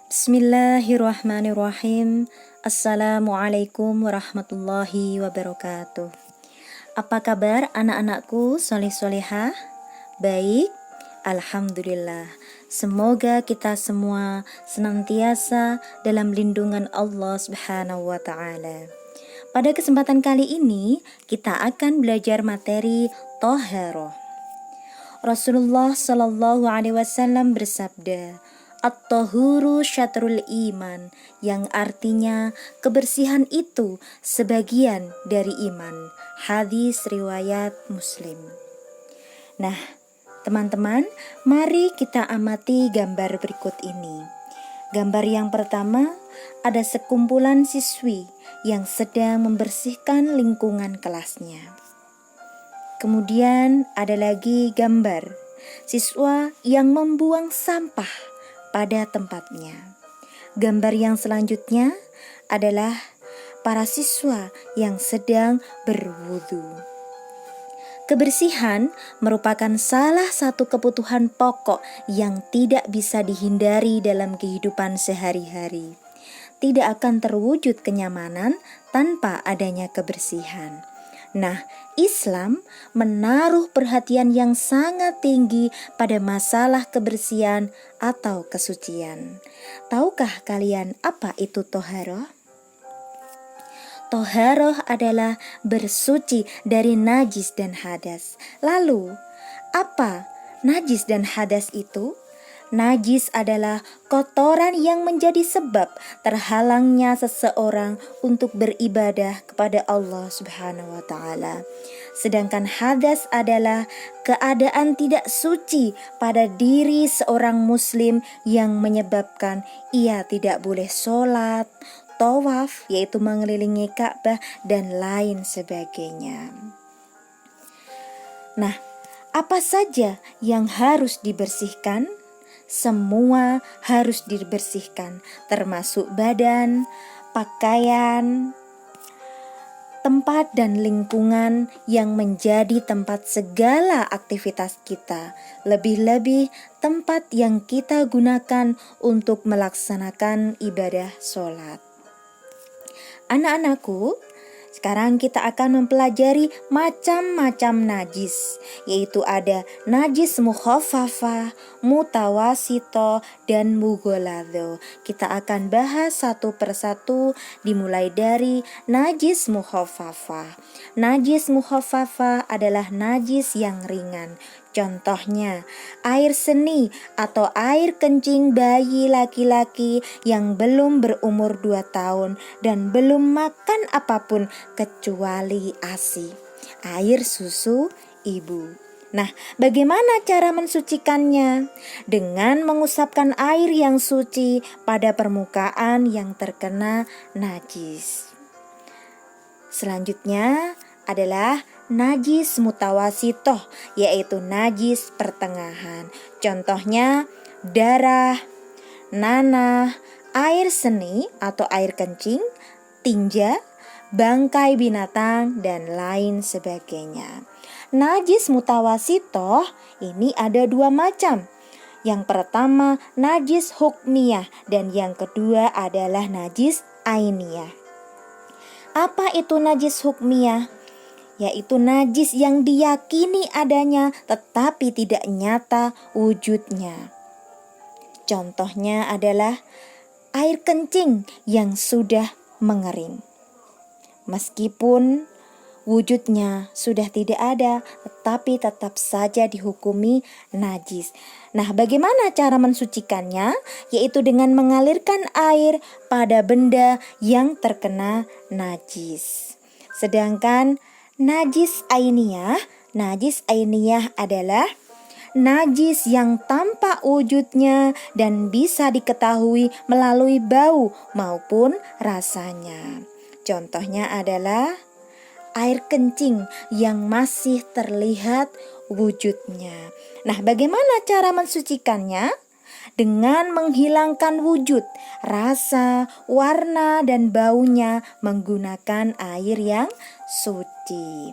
Bismillahirrahmanirrahim. Assalamualaikum warahmatullahi wabarakatuh. Apa kabar anak-anakku soleh-solehah? Baik, alhamdulillah. Semoga kita semua senantiasa dalam lindungan Allah Subhanahu wa taala. Pada kesempatan kali ini kita akan belajar materi Thaharah. Rasulullah Shallallahu alaihi wasallam bersabda, At-tahuru syatrul iman, yang artinya kebersihan itu sebagian dari iman. Hadis riwayat Muslim. Nah, teman-teman, mari kita amati gambar berikut ini. Gambar yang pertama, ada sekumpulan siswi yang sedang membersihkan lingkungan kelasnya. Kemudian ada lagi gambar siswa yang membuang sampah pada tempatnya. Gambar yang selanjutnya adalah para siswa yang sedang berwudu. Kebersihan merupakan salah satu kebutuhan pokok yang tidak bisa dihindari dalam kehidupan sehari-hari. Tidak akan terwujud kenyamanan tanpa adanya kebersihan. Nah, Islam menaruh perhatian yang sangat tinggi pada masalah kebersihan atau kesucian. Tahukah kalian apa itu Thaharah? Thaharah adalah bersuci dari najis dan hadas. Lalu, apa najis dan hadas itu? Najis adalah kotoran yang menjadi sebab terhalangnya seseorang untuk beribadah kepada Allah Subhanahu wa taala. Sedangkan hadas adalah keadaan tidak suci pada diri seorang muslim yang menyebabkan ia tidak boleh sholat, tawaf yaitu mengelilingi Ka'bah dan lain sebagainya. Nah, apa saja yang harus dibersihkan? Semua harus dibersihkan, termasuk badan, pakaian, tempat dan lingkungan yang menjadi tempat segala aktivitas kita, lebih-lebih tempat yang kita gunakan untuk melaksanakan ibadah sholat. Anak-anakku, sekarang kita akan mempelajari macam-macam najis, yaitu ada najis mukhaffafah, mutawasito, dan mughalladho. Kita akan bahas satu persatu dimulai dari najis mukhaffafah. Najis mukhaffafah adalah najis yang ringan. Contohnya, air seni atau air kencing bayi laki-laki yang belum berumur 2 tahun dan belum makan apapun kecuali ASI, air susu ibu. Nah, bagaimana cara mensucikannya? Dengan mengusapkan air yang suci pada permukaan yang terkena najis. Selanjutnya adalah najis mutawasitoh, yaitu najis pertengahan. Contohnya darah, nanah, air seni atau air kencing, tinja, bangkai binatang, dan lain sebagainya. Najis mutawasitoh ini ada 2 macam. Yang pertama najis hukmiyah dan yang kedua adalah najis ainiyah. Apa itu najis hukmiyah? Yaitu najis yang diyakini adanya tetapi tidak nyata wujudnya. Contohnya adalah air kencing yang sudah mengering. Meskipun wujudnya sudah tidak ada, tetapi tetap saja dihukumi najis. Nah, bagaimana cara mensucikannya? Yaitu dengan mengalirkan air pada benda yang terkena najis. Sedangkan najis ainiyah adalah najis yang tampak wujudnya dan bisa diketahui melalui bau maupun rasanya. Contohnya adalah air kencing yang masih terlihat wujudnya. Nah, bagaimana cara mensucikannya? Dengan menghilangkan wujud, rasa, warna, dan baunya menggunakan air yang suci.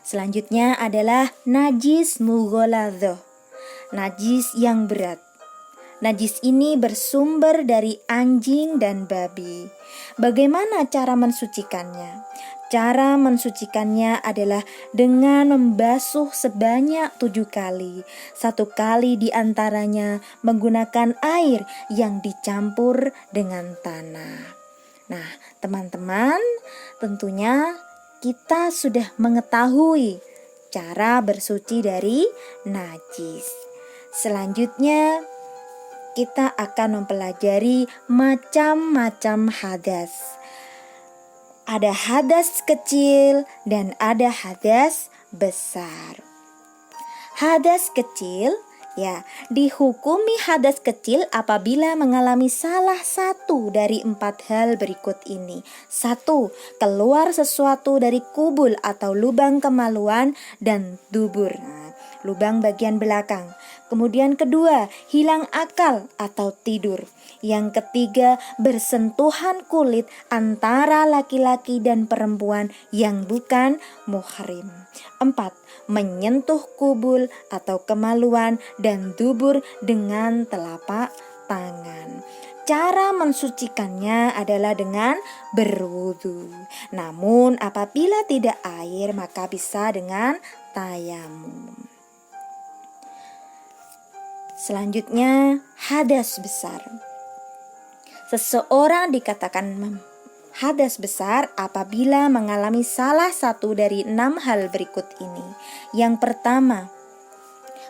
Selanjutnya adalah najis mughalladho, najis yang berat. Najis ini bersumber dari anjing dan babi. Bagaimana cara mensucikannya? Cara mensucikannya adalah dengan membasuh sebanyak 7 kali. 1 kali diantaranya menggunakan air yang dicampur dengan tanah. Nah, teman-teman, tentunya kita sudah mengetahui cara bersuci dari najis. Selanjutnya, kita akan mempelajari macam-macam hadas. Ada hadas kecil dan ada hadas besar. Hadas kecil, dihukumi hadas kecil apabila mengalami salah satu dari 4 hal berikut ini. 1. Keluar sesuatu dari kubul atau lubang kemaluan dan dubur. Lubang bagian belakang. Kemudian kedua, hilang akal atau tidur. Yang ketiga, bersentuhan kulit antara laki-laki dan perempuan yang bukan muhrim. 4. Menyentuh kubul atau kemaluan dan dubur dengan telapak tangan. Cara mensucikannya adalah dengan berwudu. Namun apabila tidak air, maka bisa dengan tayamum. Selanjutnya, hadas besar. Seseorang dikatakan hadas besar apabila mengalami salah satu dari 6 hal berikut ini. Yang pertama,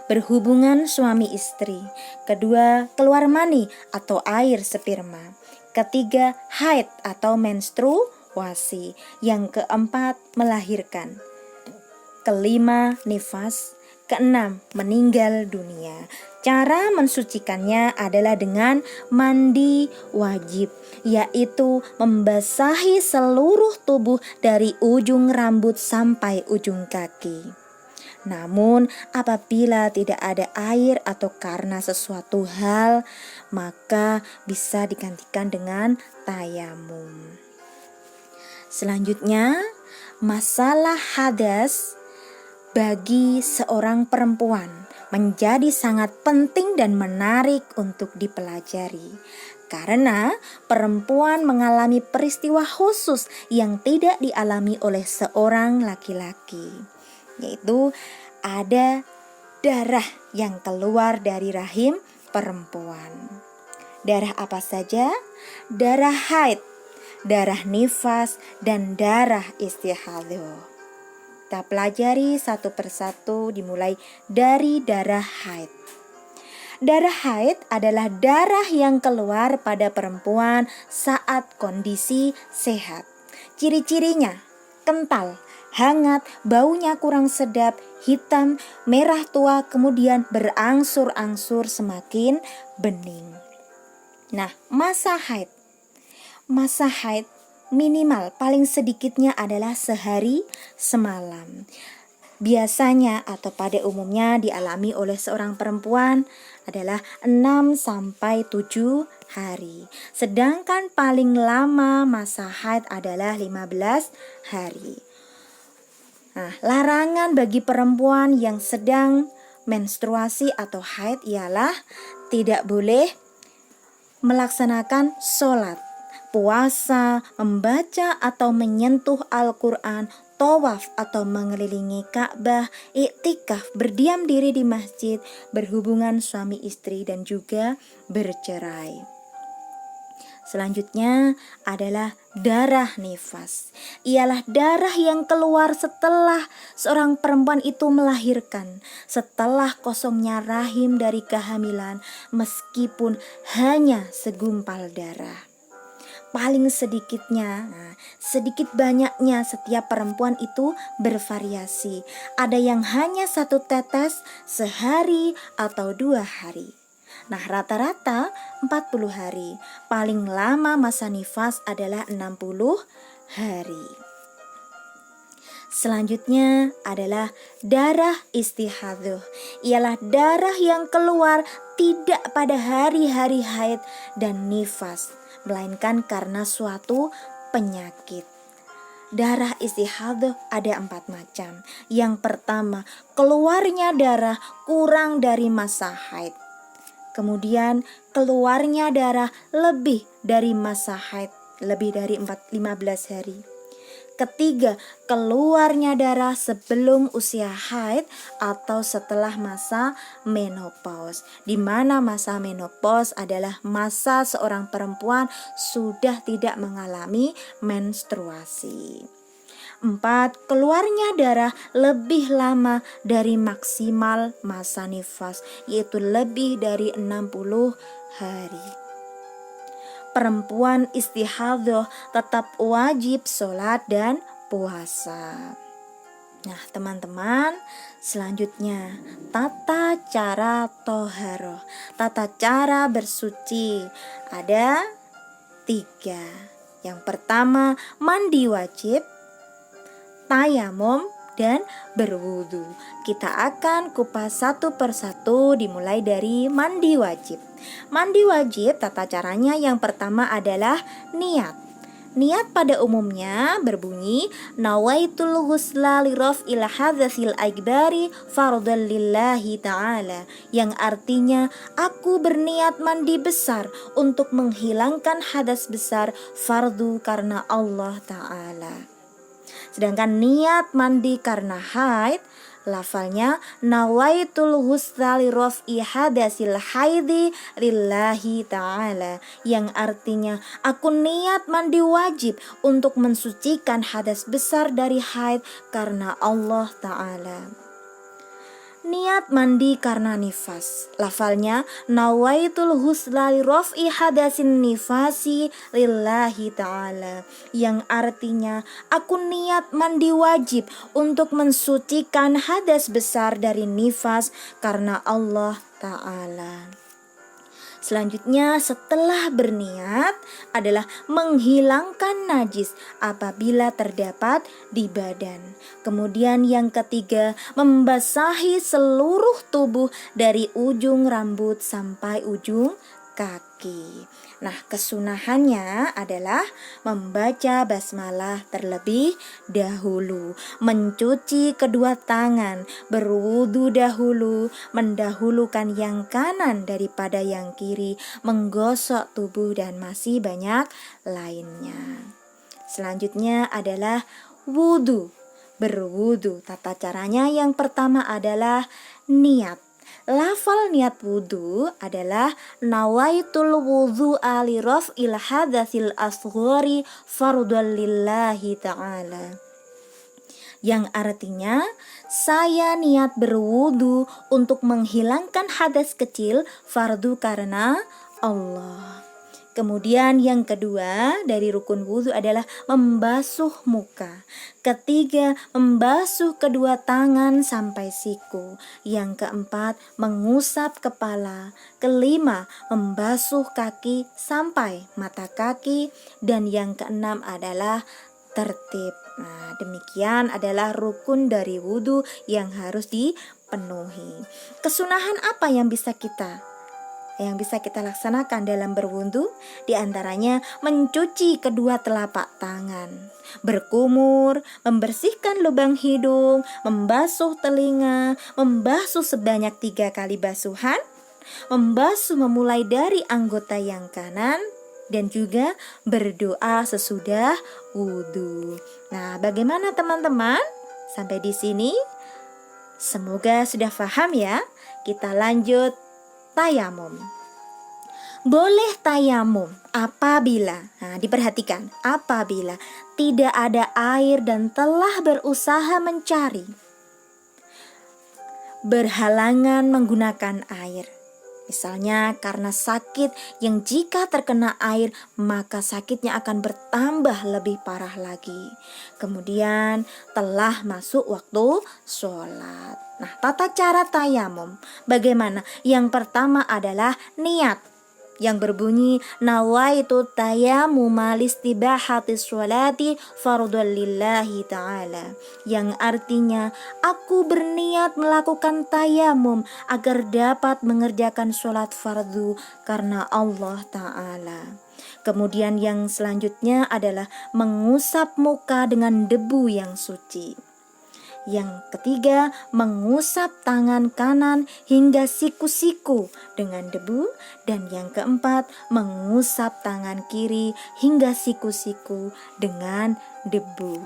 berhubungan suami istri. Kedua, keluar mani atau air sperma. Ketiga, haid atau menstruasi. Yang keempat, melahirkan. Kelima, nifas. Keenam, meninggal dunia. Cara mensucikannya adalah dengan mandi wajib, yaitu membasahi seluruh tubuh dari ujung rambut sampai ujung kaki. Namun apabila tidak ada air atau karena sesuatu hal, maka bisa digantikan dengan tayamum. Selanjutnya, masalah hadas bagi seorang perempuan menjadi sangat penting dan menarik untuk dipelajari. Karena perempuan mengalami peristiwa khusus yang tidak dialami oleh seorang laki-laki, yaitu ada darah yang keluar dari rahim perempuan. Darah apa saja? Darah haid, darah nifas, dan darah istihadah. Kita pelajari satu persatu, dimulai dari darah haid. Darah haid adalah darah yang keluar pada perempuan saat kondisi sehat. Ciri-cirinya kental, hangat, baunya kurang sedap, hitam, merah tua, kemudian berangsur-angsur semakin bening. Nah, masa haid. Masa haid minimal paling sedikitnya adalah sehari semalam. Biasanya atau pada umumnya dialami oleh seorang perempuan adalah 6-7 hari. Sedangkan paling lama masa haid adalah 15 hari. Nah, larangan bagi perempuan yang sedang menstruasi atau haid ialah tidak boleh melaksanakan sholat, puasa, membaca atau menyentuh Al-Quran, tawaf atau mengelilingi Ka'bah, iktikaf, berdiam diri di masjid, berhubungan suami istri, dan juga bercerai. Selanjutnya adalah darah nifas. Ialah darah yang keluar setelah seorang perempuan itu melahirkan, setelah kosongnya rahim dari kehamilan, meskipun hanya segumpal darah. Paling sedikitnya, sedikit banyaknya setiap perempuan itu bervariasi. Ada yang hanya 1 tetes sehari atau 2 hari. Nah, rata-rata 40 hari. Paling lama masa nifas adalah 60 hari. Selanjutnya adalah darah istihadah. Ialah darah yang keluar tidak pada hari-hari haid dan nifas, melainkan karena suatu penyakit. Darah istihadah ada 4 macam. Yang pertama, keluarnya darah kurang dari masa haid. Kemudian keluarnya darah lebih dari masa haid, lebih dari 15 hari. Ketiga, keluarnya darah sebelum usia haid atau setelah masa menopause, di mana masa menopause adalah masa seorang perempuan sudah tidak mengalami menstruasi. 4. Keluarnya darah lebih lama dari maksimal masa nifas, yaitu lebih dari 60 hari. Perempuan istihadhah tetap wajib sholat dan puasa. Nah teman-teman, selanjutnya tata cara toharoh, tata cara bersuci. Ada 3. Yang pertama, mandi wajib, tayamum, dan berwudu. Kita akan kupas satu persatu, dimulai dari mandi wajib. Mandi wajib tata caranya yang pertama adalah niat. Niat pada umumnya berbunyi nawaitul ghusla li raf'il hadatsil akbari fardhan lillahi ta'ala, yang artinya aku berniat mandi besar untuk menghilangkan hadas besar fardu karena Allah ta'ala. Sedangkan niat mandi karena haid, lafalnya nawaitul ghusla li raf'i hadasil haidi lillahi ta'ala, yang artinya aku niat mandi wajib untuk mensucikan hadas besar dari haid karena Allah ta'ala. Niat mandi karena nifas, lafalnya nawaitul ghusla li raf'i hadasin nifasi lillahi ta'ala, yang artinya aku niat mandi wajib untuk mensucikan hadas besar dari nifas karena Allah ta'ala. Selanjutnya setelah berniat adalah menghilangkan najis apabila terdapat di badan. Kemudian yang ketiga, membasahi seluruh tubuh dari ujung rambut sampai ujung kaki. Nah, kesunahannya adalah membaca basmalah terlebih dahulu, mencuci kedua tangan, berwudu dahulu, mendahulukan yang kanan daripada yang kiri, menggosok tubuh, dan masih banyak lainnya. Selanjutnya adalah wudu. Berwudu, tata caranya yang pertama adalah niat. Lafal niat wudu adalah nawaitul wudhu'a li raf'il hadatsil asghari fardhan lillahi ta'ala, yang artinya saya niat berwudu untuk menghilangkan hadas kecil fardu karena Allah. Kemudian yang kedua dari rukun wudu adalah membasuh muka. Ketiga, membasuh kedua tangan sampai siku. Yang keempat, mengusap kepala. Kelima, membasuh kaki sampai mata kaki. Dan yang keenam adalah tertib. Nah, demikian adalah rukun dari wudu yang harus dipenuhi. Kesunahan apa yang bisa kita laksanakan dalam berwudu? Di antaranya mencuci kedua telapak tangan, berkumur, membersihkan lubang hidung, membasuh telinga, membasuh sebanyak 3 kali basuhan, membasuh memulai dari anggota yang kanan, dan juga berdoa sesudah wudu. Nah, bagaimana teman-teman? Sampai di sini semoga sudah paham ya. Kita lanjut tayamum. Boleh tayamum apabila, diperhatikan, apabila tidak ada air dan telah berusaha mencari, berhalangan menggunakan air. Misalnya karena sakit yang jika terkena air maka sakitnya akan bertambah lebih parah lagi. Kemudian telah masuk waktu sholat. Nah, tata cara tayamum bagaimana? Yang pertama adalah niat, yang berbunyi nawaitu tayammuma listibahati sholati fardhan lillahi ta'ala, yang artinya aku berniat melakukan tayamum agar dapat mengerjakan sholat fardu karena Allah ta'ala. Kemudian yang selanjutnya adalah mengusap muka dengan debu yang suci. Yang ketiga, mengusap tangan kanan hingga siku-siku dengan debu. Dan yang keempat, mengusap tangan kiri hingga siku-siku dengan debu.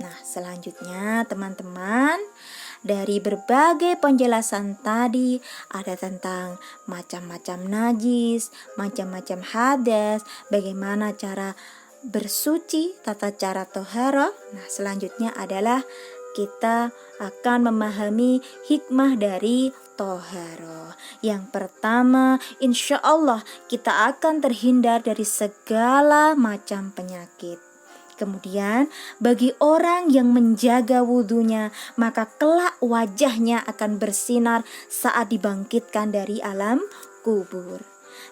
Nah, selanjutnya teman-teman, dari berbagai penjelasan tadi ada tentang macam-macam najis, macam-macam hadas, bagaimana cara bersuci, tata cara toharoh. Nah, selanjutnya adalah kita akan memahami hikmah dari toharoh. Yang pertama, insya Allah kita akan terhindar dari segala macam penyakit. Kemudian bagi orang yang menjaga wudhunya, maka kelak wajahnya akan bersinar saat dibangkitkan dari alam kubur.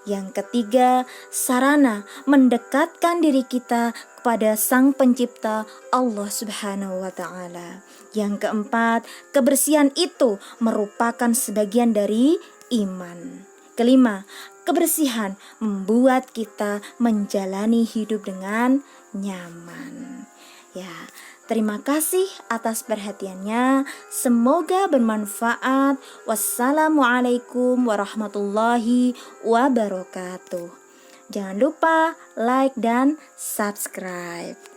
Yang ketiga, sarana mendekatkan diri kita kepada Sang Pencipta Allah Subhanahu wa Ta'ala. Yang keempat, kebersihan itu merupakan sebagian dari iman. Kelima, kebersihan membuat kita menjalani hidup dengan nyaman. Ya, terima kasih atas perhatiannya. Semoga bermanfaat. Wassalamualaikum warahmatullahi wabarakatuh. Jangan lupa like dan subscribe.